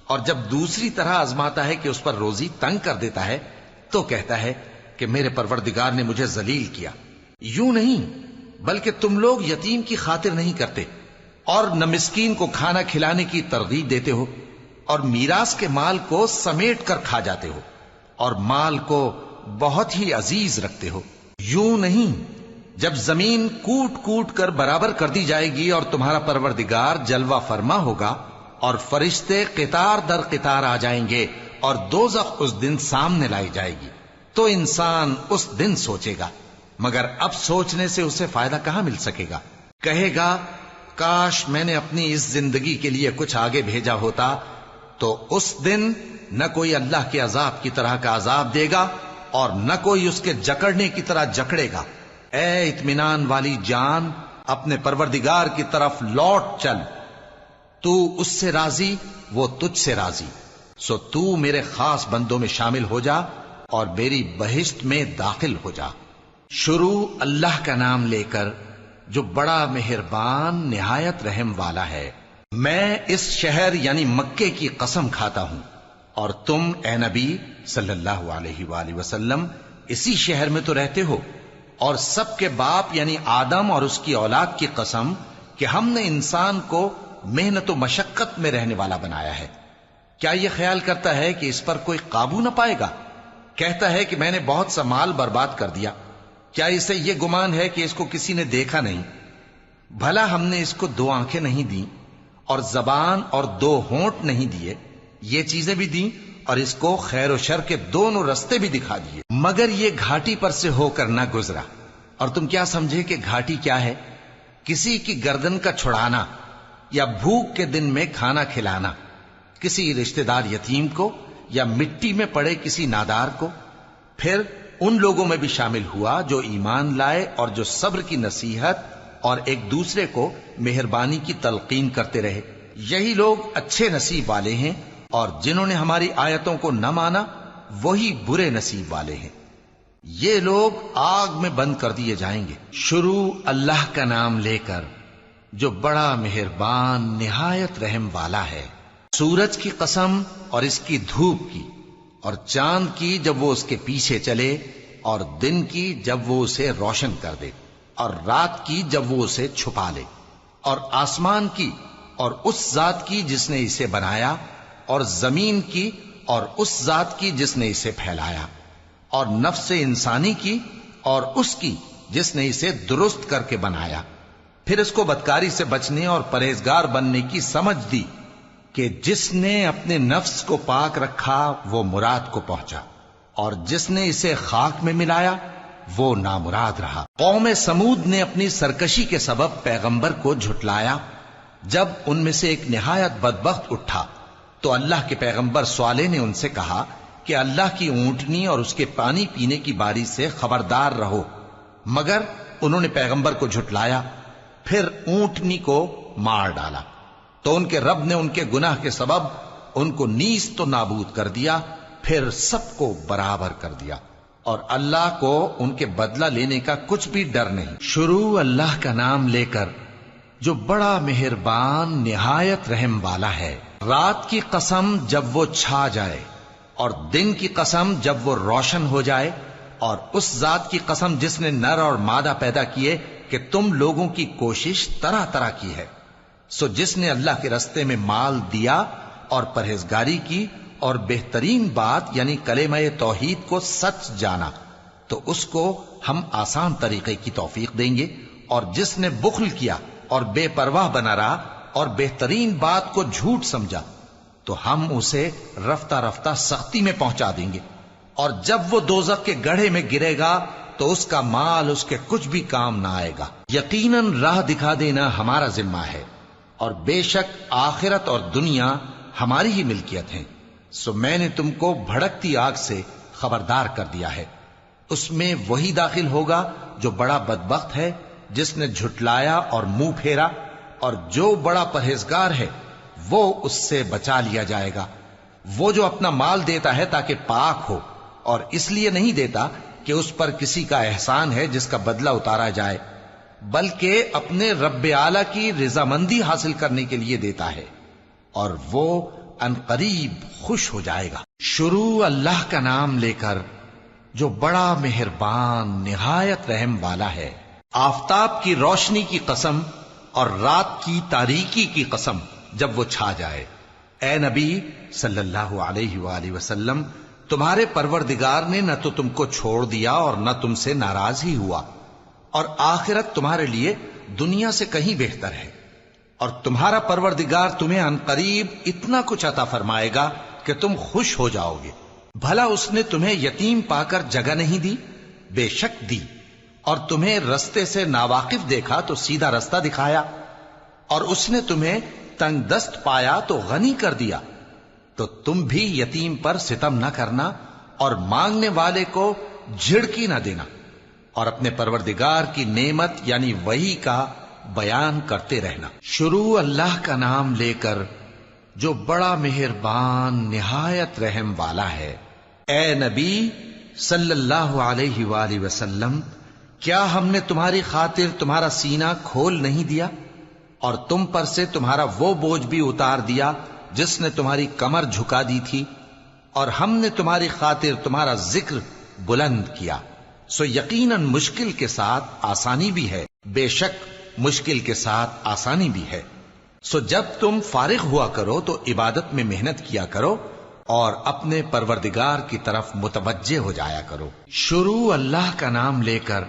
Speaker 1: اور جب دوسری طرح آزماتا ہے کہ اس پر روزی تنگ کر دیتا ہے تو کہتا ہے کہ میرے پروردگار نے مجھے ذلیل کیا۔ یوں نہیں، بلکہ تم لوگ یتیم کی خاطر نہیں کرتے، اور نہ مسکین کو کھانا کھلانے کی ترغیب دیتے ہو، اور میراث کے مال کو سمیٹ کر کھا جاتے ہو، اور مال کو بہت ہی عزیز رکھتے ہو۔ یوں نہیں، جب زمین کوٹ کوٹ کر برابر کر دی جائے گی اور تمہارا پروردگار جلوہ فرما ہوگا اور فرشتے قطار در قطار آ جائیں گے اور دوزخ اس دن سامنے لائی جائے گی، تو انسان اس دن سوچے گا، مگر اب سوچنے سے اسے فائدہ کہاں مل سکے گا؟ کہے گا کاش میں نے اپنی اس زندگی کے لیے کچھ آگے بھیجا ہوتا، تو اس دن نہ کوئی اللہ کے عذاب کی طرح کا عذاب دے گا اور نہ کوئی اس کے جکڑنے کی طرح جکڑے گا۔ اے اطمینان والی جان، اپنے پروردگار کی طرف لوٹ چل، تو اس سے راضی، وہ تجھ سے راضی، سو تو میرے خاص بندوں میں شامل ہو جا اور میری بہشت میں داخل ہو جا۔ شروع اللہ کا نام لے کر جو بڑا مہربان نہایت رحم والا ہے۔ میں اس شہر یعنی مکے کی قسم کھاتا ہوں، اور تم اے نبی صلی اللہ علیہ وآلہ وسلم اسی شہر میں تو رہتے ہو، اور سب کے باپ یعنی آدم اور اس کی اولاد کی قسم کہ ہم نے انسان کو محنت و مشقت میں رہنے والا بنایا ہے۔ کیا یہ خیال کرتا ہے کہ اس پر کوئی قابو نہ پائے گا؟ کہتا ہے کہ میں نے بہت سا مال برباد کر دیا۔ کیا اسے یہ گمان ہے کہ اس کو کسی نے دیکھا نہیں؟ بھلا ہم نے اس کو 2 آنکھیں نہیں دیں اور زبان اور 2 ہونٹ نہیں دیے؟ یہ چیزیں بھی دیں اور اس کو خیر و شر کے دونوں رستے بھی دکھا دیے، مگر یہ گھاٹی پر سے ہو کر نہ گزرا۔ اور تم کیا سمجھے کہ گھاٹی کیا ہے؟ کسی کی گردن کا چھڑانا، یا بھوک کے دن میں کھانا کھلانا، کسی رشتہ دار یتیم کو، یا مٹی میں پڑے کسی نادار کو۔ پھر ان لوگوں میں بھی شامل ہوا جو ایمان لائے اور جو صبر کی نصیحت اور ایک دوسرے کو مہربانی کی تلقین کرتے رہے۔ یہی لوگ اچھے نصیب والے ہیں، اور جنہوں نے ہماری آیتوں کو نہ مانا وہی برے نصیب والے ہیں۔ یہ لوگ آگ میں بند کر دیے جائیں گے۔ شروع اللہ کا نام لے کر جو بڑا مہربان نہایت رحم والا ہے۔ سورج کی قسم اور اس کی دھوپ کی، اور چاند کی جب وہ اس کے پیچھے چلے، اور دن کی جب وہ اسے روشن کر دے، اور رات کی جب وہ اسے چھپا لے، اور آسمان کی اور اس ذات کی جس نے اسے بنایا، اور زمین کی اور اس ذات کی جس نے اسے پھیلایا، اور نفس انسانی کی اور اس کی جس نے اسے درست کر کے بنایا۔ پھر اس کو بدکاری سے بچنے اور پرہیزگار بننے کی سمجھ دی کہ جس نے اپنے نفس کو پاک رکھا وہ مراد کو پہنچا، اور جس نے اسے خاک میں ملایا وہ نامراد رہا۔ قوم سمود نے اپنی سرکشی کے سبب پیغمبر کو جھٹلایا۔ جب ان میں سے ایک نہایت بدبخت اٹھا تو اللہ کے پیغمبر صالح نے ان سے کہا کہ اللہ کی اونٹنی اور اس کے پانی پینے کی باری سے خبردار رہو، مگر انہوں نے پیغمبر کو جھٹلایا، پھر اونٹنی کو مار ڈالا تو ان کے رب نے ان کے گناہ کے سبب ان کو نیست و نابود کر دیا، پھر سب کو برابر کر دیا، اور اللہ کو ان کے بدلہ لینے کا کچھ بھی ڈر نہیں۔ شروع اللہ کا نام لے کر جو بڑا مہربان نہایت رحم والا ہے۔ رات کی قسم جب وہ چھا جائے، اور دن کی قسم جب وہ روشن ہو جائے، اور اس ذات کی قسم جس نے نر اور مادہ پیدا کیے کہ تم لوگوں کی کوشش طرح طرح کی ہے۔ سو جس نے اللہ کے رستے میں مال دیا اور پرہیزگاری کی اور بہترین بات یعنی کلمہ توحید کو سچ جانا، تو اس کو ہم آسان طریقے کی توفیق دیں گے، اور جس نے بخل کیا اور بے پرواہ بنا رہا اور بہترین بات کو جھوٹ سمجھا، تو ہم اسے رفتہ رفتہ سختی میں پہنچا دیں گے، اور جب وہ دوزخ کے گڑھے میں گرے گا تو اس کا مال اس کے کچھ بھی کام نہ آئے گا۔ یقیناً راہ دکھا دینا ہمارا ذمہ ہے، اور بے شک آخرت اور دنیا ہماری ہی ملکیت ہیں۔ سو میں نے تم کو بھڑکتی آگ سے خبردار کر دیا ہے، اس میں وہی داخل ہوگا جو بڑا بدبخت ہے، جس نے جھٹلایا اور منہ پھیرا، اور جو بڑا پرہیزگار ہے وہ اس سے بچا لیا جائے گا۔ وہ جو اپنا مال دیتا ہے تاکہ پاک ہو، اور اس لیے نہیں دیتا کہ اس پر کسی کا احسان ہے جس کا بدلہ اتارا جائے، بلکہ اپنے رب اعلی کی رضامندی حاصل کرنے کے لیے دیتا ہے، اور وہ ان قریب خوش ہو جائے گا۔ شروع اللہ کا نام لے کر جو بڑا مہربان نہایت رحم والا ہے۔ آفتاب کی روشنی کی قسم اور رات کی تاریکی کی قسم جب وہ چھا جائے۔ اے نبی صلی اللہ علیہ وآلہ وسلم، تمہارے پروردگار نے نہ تو تم کو چھوڑ دیا اور نہ تم سے ناراض ہی ہوا، اور آخرت تمہارے لیے دنیا سے کہیں بہتر ہے، اور تمہارا پروردگار تمہیں عنقریب اتنا کچھ عطا فرمائے گا کہ تم خوش ہو جاؤ گے۔ بھلا اس نے تمہیں یتیم پا کر جگہ نہیں دی؟ بے شک دی، اور تمہیں رستے سے ناواقف دیکھا تو سیدھا رستہ دکھایا، اور اس نے تمہیں تنگ دست پایا تو غنی کر دیا۔ تو تم بھی یتیم پر ستم نہ کرنا، اور مانگنے والے کو جھڑکی نہ دینا، اور اپنے پروردگار کی نعمت یعنی وحی کا بیان کرتے رہنا۔ شروع اللہ کا نام لے کر جو بڑا مہربان نہایت رحم والا ہے۔ اے نبی صلی اللہ علیہ وآلہ وسلم، کیا ہم نے تمہاری خاطر تمہارا سینہ کھول نہیں دیا، اور تم پر سے تمہارا وہ بوجھ بھی اتار دیا جس نے تمہاری کمر جھکا دی تھی، اور ہم نے تمہاری خاطر تمہارا ذکر بلند کیا۔ سو یقیناً مشکل کے ساتھ آسانی بھی ہے، بے شک مشکل کے ساتھ آسانی بھی ہے۔ سو جب تم فارغ ہوا کرو تو عبادت میں محنت کیا کرو، اور اپنے پروردگار کی طرف متوجہ ہو جایا کرو۔ شروع اللہ کا نام لے کر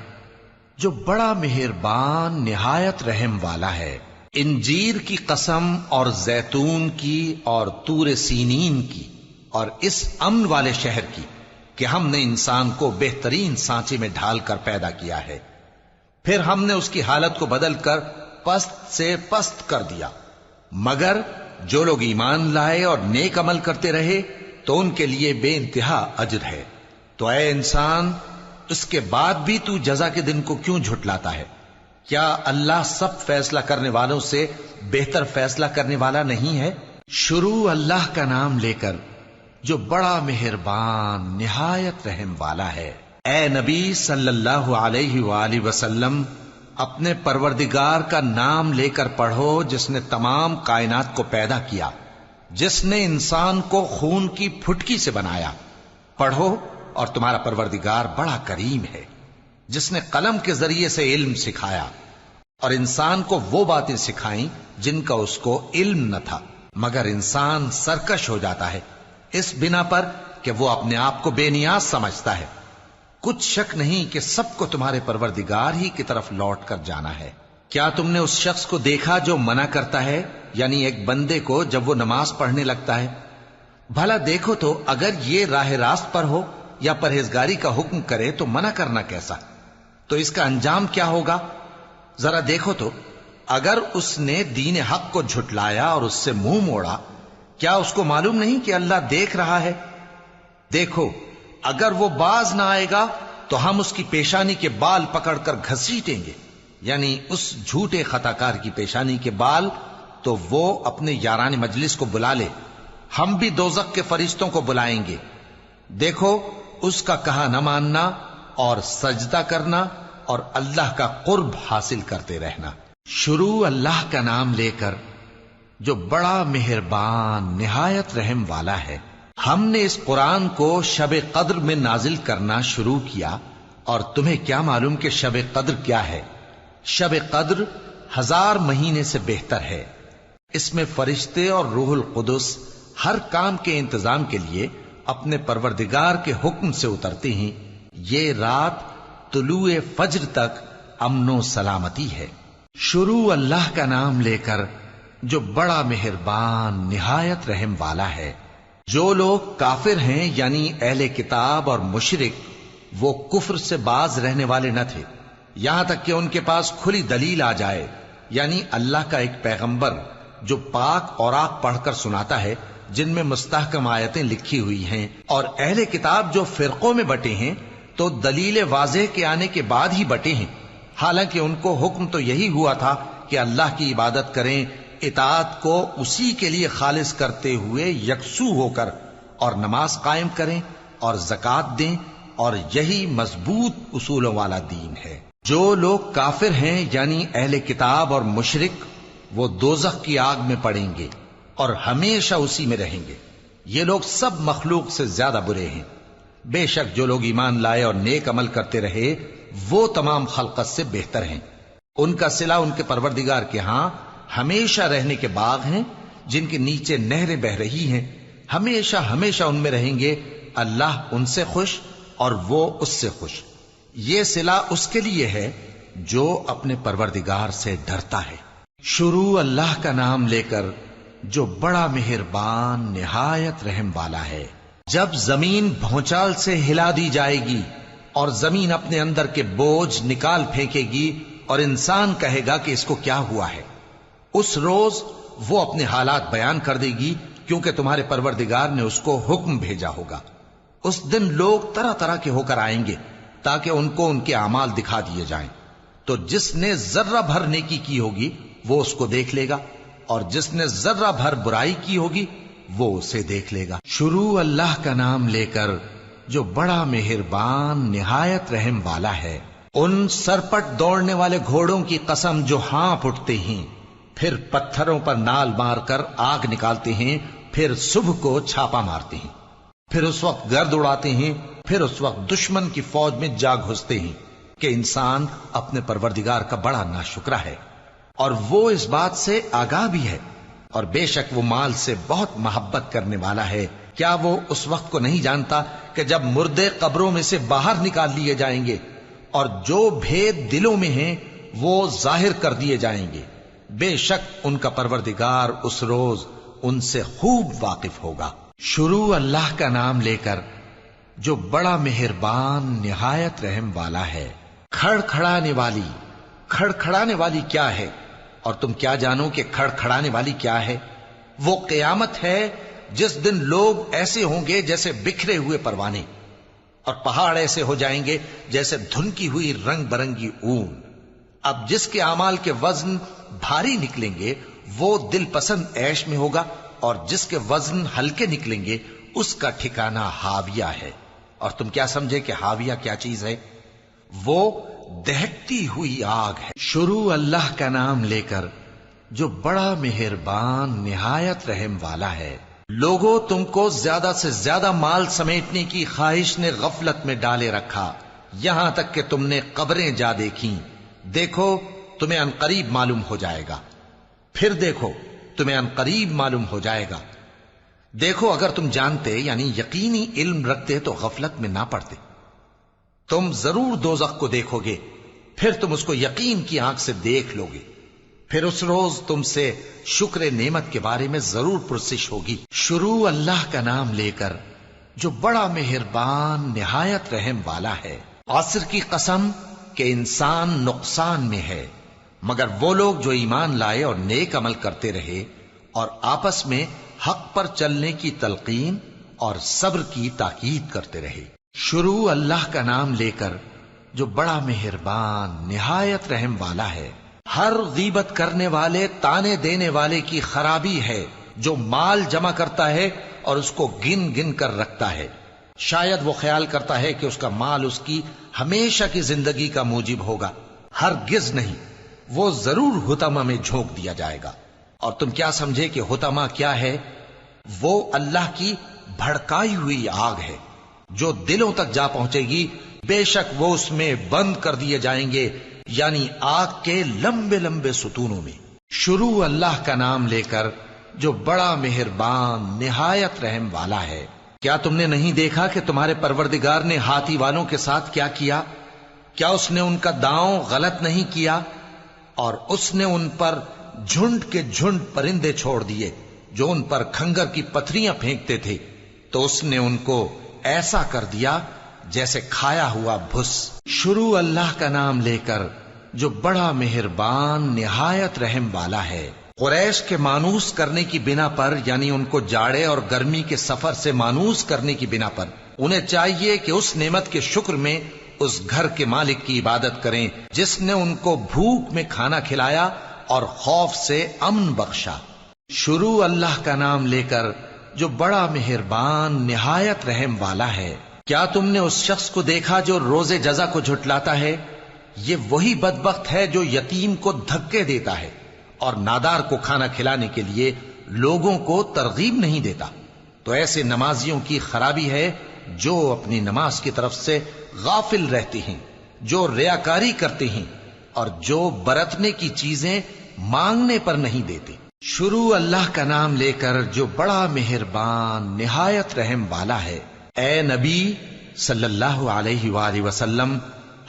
Speaker 1: جو بڑا مہربان نہایت رحم والا ہے۔ انجیر کی قسم، اور زیتون کی، اور طور سینین کی، اور اس امن والے شہر کی کہ ہم نے انسان کو بہترین سانچے میں ڈھال کر پیدا کیا ہے، پھر ہم نے اس کی حالت کو بدل کر پست سے پست کر دیا، مگر جو لوگ ایمان لائے اور نیک عمل کرتے رہے تو ان کے لیے بے انتہا اجر ہے۔ تو اے انسان، اس کے بعد بھی تو جزا کے دن کو کیوں جھٹلاتا ہے؟ کیا اللہ سب فیصلہ کرنے والوں سے بہتر فیصلہ کرنے والا نہیں ہے؟ شروع اللہ کا نام لے کر جو بڑا مہربان نہایت رحم والا ہے۔ اے نبی صلی اللہ علیہ وآلہ وسلم، اپنے پروردگار کا نام لے کر پڑھو جس نے تمام کائنات کو پیدا کیا، جس نے انسان کو خون کی پھٹکی سے بنایا۔ پڑھو، اور تمہارا پروردگار بڑا کریم ہے، جس نے قلم کے ذریعے سے علم سکھایا، اور انسان کو وہ باتیں سکھائیں جن کا اس کو علم نہ تھا، مگر انسان سرکش ہو جاتا ہے اس بنا پر کہ وہ اپنے آپ کو بے نیاز سمجھتا ہے۔ کچھ شک نہیں کہ سب کو تمہارے پروردگار ہی کی طرف لوٹ کر جانا ہے۔ کیا تم نے اس شخص کو دیکھا جو منع کرتا ہے، یعنی ایک بندے کو جب وہ نماز پڑھنے لگتا ہے؟ بھلا دیکھو تو اگر یہ راہ راست پر ہو یا پرہیزگاری کا حکم کرے تو منع کرنا کیسا؟ تو اس کا انجام کیا ہوگا؟ ذرا دیکھو تو اگر اس نے دین حق کو جھٹلایا اور اس سے منہ موڑا، کیا اس کو معلوم نہیں کہ اللہ دیکھ رہا ہے؟ دیکھو اگر وہ باز نہ آئے گا تو ہم اس کی پیشانی کے بال پکڑ کر گھسیٹیں گے، یعنی اس جھوٹے خطا کار کی پیشانی کے بال، تو وہ اپنے یاران مجلس کو بلا لے، ہم بھی دوزخ کے فرشتوں کو بلائیں گے۔ دیکھو اس کا کہا نہ ماننا اور سجدہ کرنا اور اللہ کا قرب حاصل کرتے رہنا۔ شروع اللہ کا نام لے کر جو بڑا مہربان نہایت رحم والا ہے۔ ہم نے اس قرآن کو شب قدر میں نازل کرنا شروع کیا، اور تمہیں کیا معلوم کہ شب قدر کیا ہے؟ شب قدر 1000 مہینے سے بہتر ہے۔ اس میں فرشتے اور روح القدس ہر کام کے انتظام کے لیے اپنے پروردگار کے حکم سے اترتے ہیں۔ یہ رات طلوع فجر تک امن و سلامتی ہے۔ شروع اللہ کا نام لے کر جو بڑا مہربان نہایت رحم والا ہے۔ جو لوگ کافر ہیں یعنی اہل کتاب اور مشرک، وہ کفر سے باز رہنے والے نہ تھے یہاں تک کہ ان کے پاس کھلی دلیل آ جائے، یعنی اللہ کا ایک پیغمبر جو پاک اوراق پڑھ کر سناتا ہے جن میں مستحکم آیتیں لکھی ہوئی ہیں، اور اہل کتاب جو فرقوں میں بٹے ہیں تو دلیل واضح کے آنے کے بعد ہی بٹے ہیں، حالانکہ ان کو حکم تو یہی ہوا تھا کہ اللہ کی عبادت کریں، اطاعت کو اسی کے لیے خالص کرتے ہوئے یکسو ہو کر، اور نماز قائم کریں اور زکوٰۃ دیں، اور یہی مضبوط اصولوں والا دین ہے۔ جو لوگ کافر ہیں یعنی اہل کتاب اور مشرک، وہ دوزخ کی آگ میں پڑیں گے اور ہمیشہ اسی میں رہیں گے۔ یہ لوگ سب مخلوق سے زیادہ برے ہیں۔ بے شک جو لوگ ایمان لائے اور نیک عمل کرتے رہے وہ تمام خلقت سے بہتر ہیں۔ ان کا صلہ ان کے پروردگار کے ہاں ہمیشہ رہنے کے باغ ہیں جن کے نیچے نہریں بہ رہی ہیں، ہمیشہ ہمیشہ ان میں رہیں گے۔ اللہ ان سے خوش اور وہ اس سے خوش۔ یہ صلہ اس کے لیے ہے جو اپنے پروردگار سے ڈرتا ہے۔ شروع اللہ کا نام لے کر جو بڑا مہربان نہایت رحم والا ہے۔ جب زمین بھونچال سے ہلا دی جائے گی اور زمین اپنے اندر کے بوجھ نکال پھینکے گی اور انسان کہے گا کہ اس کو کیا ہوا ہے، اس روز وہ اپنے حالات بیان کر دے گی، کیونکہ تمہارے پروردگار نے اس کو حکم بھیجا ہوگا۔ اس دن لوگ طرح طرح کے ہو کر آئیں گے تاکہ ان کو ان کے اعمال دکھا دیے جائیں، تو جس نے ذرہ بھر نیکی کی ہوگی وہ اس کو دیکھ لے گا، اور جس نے ذرہ بھر برائی کی ہوگی وہ اسے دیکھ لے گا۔ شروع اللہ کا نام لے کر جو بڑا مہربان نہایت رحم والا ہے۔ ان سرپٹ دوڑنے والے گھوڑوں کی قسم جو ہانپ اٹھتے ہیں، پھر پتھروں پر نال مار کر آگ نکالتے ہیں، پھر صبح کو چھاپا مارتے ہیں، پھر اس وقت گرد اڑاتے ہیں، پھر اس وقت دشمن کی فوج میں جا گھستے ہیں کہ انسان اپنے پروردگار کا بڑا ناشکرا ہے، اور وہ اس بات سے آگاہ بھی ہے، اور بے شک وہ مال سے بہت محبت کرنے والا ہے۔ کیا وہ اس وقت کو نہیں جانتا کہ جب مردے قبروں میں سے باہر نکال لیے جائیں گے اور جو بھید دلوں میں ہیں وہ ظاہر کر دیے جائیں گے، بے شک ان کا پروردگار اس روز ان سے خوب واقف ہوگا۔ شروع اللہ کا نام لے کر جو بڑا مہربان نہایت رحم والا ہے۔ کھڑکھڑانے والی، کھڑکھڑانے والی کیا ہے؟ اور تم کیا جانو کہ کھڑکھڑانے والی کیا ہے؟ وہ قیامت ہے جس دن لوگ ایسے ہوں گے جیسے بکھرے ہوئے پروانے، اور پہاڑ ایسے ہو جائیں گے جیسے دھنکی ہوئی رنگ برنگی اون۔ اب جس کے اعمال کے وزن بھاری نکلیں گے وہ دل پسند عیش میں ہوگا، اور جس کے وزن ہلکے نکلیں گے اس کا ٹھکانہ ہاویہ ہے۔ اور تم کیا سمجھے کہ ہاویہ کیا چیز ہے؟ وہ دہکتی ہوئی آگ ہے۔ شروع اللہ کا نام لے کر جو بڑا مہربان نہایت رحم والا ہے۔ لوگوں، تم کو زیادہ سے زیادہ مال سمیٹنے کی خواہش نے غفلت میں ڈالے رکھا، یہاں تک کہ تم نے قبریں جا دیکھیں۔ دیکھو تمہیں عنقریب معلوم ہو جائے گا، پھر دیکھو تمہیں عنقریب معلوم ہو جائے گا۔ دیکھو اگر تم جانتے یعنی یقینی علم رکھتے تو غفلت میں نہ پڑتے۔ تم ضرور دوزخ کو دیکھو گے، پھر تم اس کو یقین کی آنکھ سے دیکھ لو گے، پھر اس روز تم سے شکر نعمت کے بارے میں ضرور پرسش ہوگی۔ شروع اللہ کا نام لے کر جو بڑا مہربان نہایت رحم والا ہے۔ عصر کی قسم کہ انسان نقصان میں ہے مگر وہ لوگ جو ایمان لائے اور نیک عمل کرتے رہے اور آپس میں حق پر چلنے کی تلقین اور صبر کی تاکید کرتے رہے۔ شروع اللہ کا نام لے کر جو بڑا مہربان نہایت رحم والا ہے۔ ہر غیبت کرنے والے تانے دینے والے کی خرابی ہے جو مال جمع کرتا ہے اور اس کو گن گن کر رکھتا ہے، شاید وہ خیال کرتا ہے کہ اس کا مال اس کی ہمیشہ کی زندگی کا موجب ہوگا، ہرگز نہیں، وہ ضرور حطمہ میں جھونک دیا جائے گا۔ اور تم کیا سمجھے کہ حطمہ کیا ہے؟ وہ اللہ کی بھڑکائی ہوئی آگ ہے جو دلوں تک جا پہنچے گی، بے شک وہ اس میں بند کر دیے جائیں گے، یعنی آگ کے لمبے لمبے ستونوں میں۔ شروع اللہ کا نام لے کر جو بڑا مہربان نہایت رحم والا ہے۔ کیا تم نے نہیں دیکھا کہ تمہارے پروردگار نے ہاتھی والوں کے ساتھ کیا کیا؟ کیا اس نے ان کا داؤں غلط نہیں کیا؟ اور اس نے ان پر جھنڈ کے جھنڈ پرندے چھوڑ دیے جو ان پر کھنگر کی پتھریاں پھینکتے تھے، تو اس نے ان کو ایسا کر دیا جیسے کھایا ہوا بھس۔ شروع اللہ کا نام لے کر جو بڑا مہربان نہایت رحم والا ہے۔ قریش کے مانوس کرنے کی بنا پر، یعنی ان کو جاڑے اور گرمی کے سفر سے مانوس کرنے کی بنا پر، انہیں چاہیے کہ اس نعمت کے شکر میں اس گھر کے مالک کی عبادت کریں جس نے ان کو بھوک میں کھانا کھلایا اور خوف سے امن بخشا۔ شروع اللہ کا نام لے کر جو بڑا مہربان نہایت رحم والا ہے۔ کیا تم نے اس شخص کو دیکھا جو روز جزا کو جھٹلاتا ہے؟ یہ وہی بدبخت ہے جو یتیم کو دھکے دیتا ہے اور نادار کو کھانا کھلانے کے لیے لوگوں کو ترغیب نہیں دیتا۔ تو ایسے نمازیوں کی خرابی ہے جو اپنی نماز کی طرف سے غافل رہتے ہیں، جو ریاکاری کرتے ہیں اور جو برتنے کی چیزیں مانگنے پر نہیں دیتے۔ شروع اللہ کا نام لے کر جو بڑا مہربان نہایت رحم والا ہے۔ اے نبی صلی اللہ علیہ وآلہ وسلم،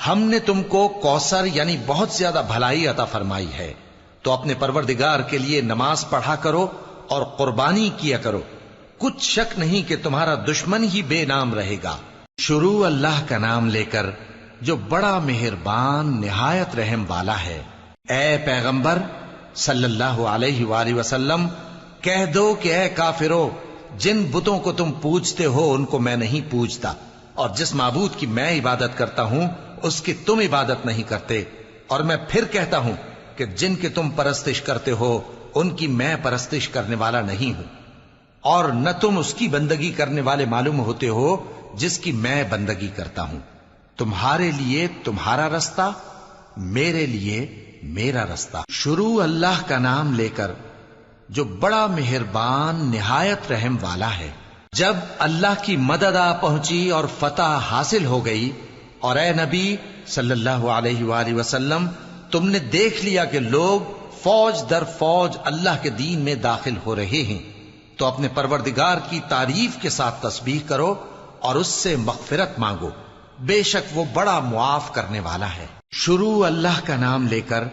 Speaker 1: ہم نے تم کو کوثر یعنی بہت زیادہ بھلائی عطا فرمائی ہے، تو اپنے پروردگار کے لیے نماز پڑھا کرو اور قربانی کیا کرو، کچھ شک نہیں کہ تمہارا دشمن ہی بے نام رہے گا۔ شروع اللہ کا نام لے کر جو بڑا مہربان نہایت رحم والا ہے۔ اے پیغمبر صلی اللہ علیہ وآلہ وسلم، کہہ دو کہ اے کافرو، جن بتوں کو تم پوجتے ہو ان کو میں نہیں پوجتا، اور جس معبود کی میں عبادت کرتا ہوں اس کی تم عبادت نہیں کرتے، اور میں پھر کہتا ہوں کہ جن کی تم پرستش کرتے ہو ان کی میں پرستش کرنے والا نہیں ہوں، اور نہ تم اس کی بندگی کرنے والے معلوم ہوتے ہو جس کی میں بندگی کرتا ہوں۔ تمہارے لیے تمہارا رستہ، میرے لیے میرا رستہ۔ شروع اللہ کا نام لے کر جو بڑا مہربان نہایت رحم والا ہے۔ جب اللہ کی مدد آ پہنچی اور فتح حاصل ہو گئی، اور اے نبی صلی اللہ علیہ وآلہ وسلم، تم نے دیکھ لیا کہ لوگ فوج در فوج اللہ کے دین میں داخل ہو رہے ہیں، تو اپنے پروردگار کی تعریف کے ساتھ تسبیح کرو اور اس سے مغفرت مانگو، بے شک وہ بڑا معاف کرنے والا ہے۔ شروع اللہ کا نام لے کر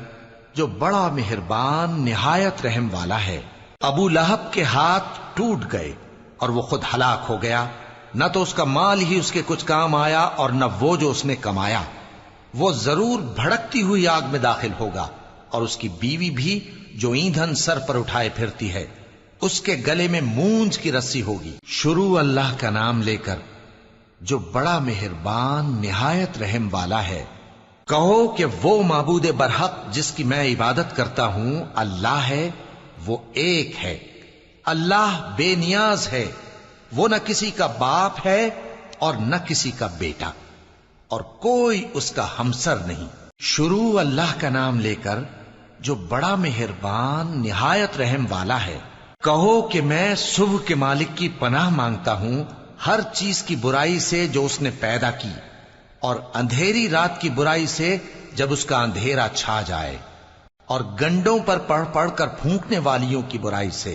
Speaker 1: جو بڑا مہربان نہایت رحم والا ہے۔ ابو لہب کے ہاتھ ٹوٹ گئے اور وہ خود ہلاک ہو گیا، نہ تو اس کا مال ہی اس کے کچھ کام آیا اور نہ وہ جو اس نے کمایا۔ وہ ضرور بھڑکتی ہوئی آگ میں داخل ہوگا، اور اس کی بیوی بھی جو ایندھن سر پر اٹھائے پھرتی ہے، اس کے گلے میں مونج کی رسی ہوگی۔ شروع اللہ کا نام لے کر جو بڑا مہربان نہایت رحم والا ہے۔ کہو کہ وہ معبود برحق جس کی میں عبادت کرتا ہوں اللہ ہے، وہ ایک ہے، اللہ بے نیاز ہے، وہ نہ کسی کا باپ ہے اور نہ کسی کا بیٹا، اور کوئی اس کا ہمسر نہیں۔ شروع اللہ کا نام لے کر جو بڑا مہربان نہایت رحم والا ہے۔ کہو کہ میں صبح کے مالک کی پناہ مانگتا ہوں ہر چیز کی برائی سے جو اس نے پیدا کی، اور اندھیری رات کی برائی سے جب اس کا اندھیرا چھا جائے، اور گنڈوں پر پڑھ پڑھ کر پھونکنے والیوں کی برائی سے،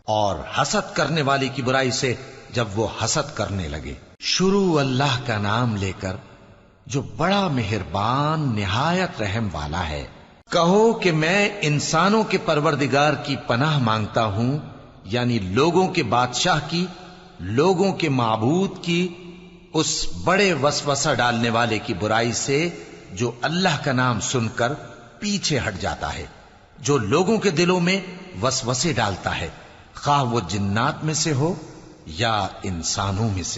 Speaker 1: اور حسد کرنے والی کی برائی سے جب وہ حسد کرنے لگے۔ شروع اللہ کا نام لے کر جو بڑا مہربان نہایت رحم والا ہے۔ کہو کہ میں انسانوں کے پروردگار کی پناہ مانگتا ہوں، یعنی لوگوں کے بادشاہ کی، لوگوں کے معبود کی، اس بڑے وسوسہ ڈالنے والے کی برائی سے جو اللہ کا نام سن کر پیچھے ہٹ جاتا ہے، جو لوگوں کے دلوں میں وسوسے ڈالتا ہے، خواہ وہ جنات میں سے ہو یا انسانوں میں سے۔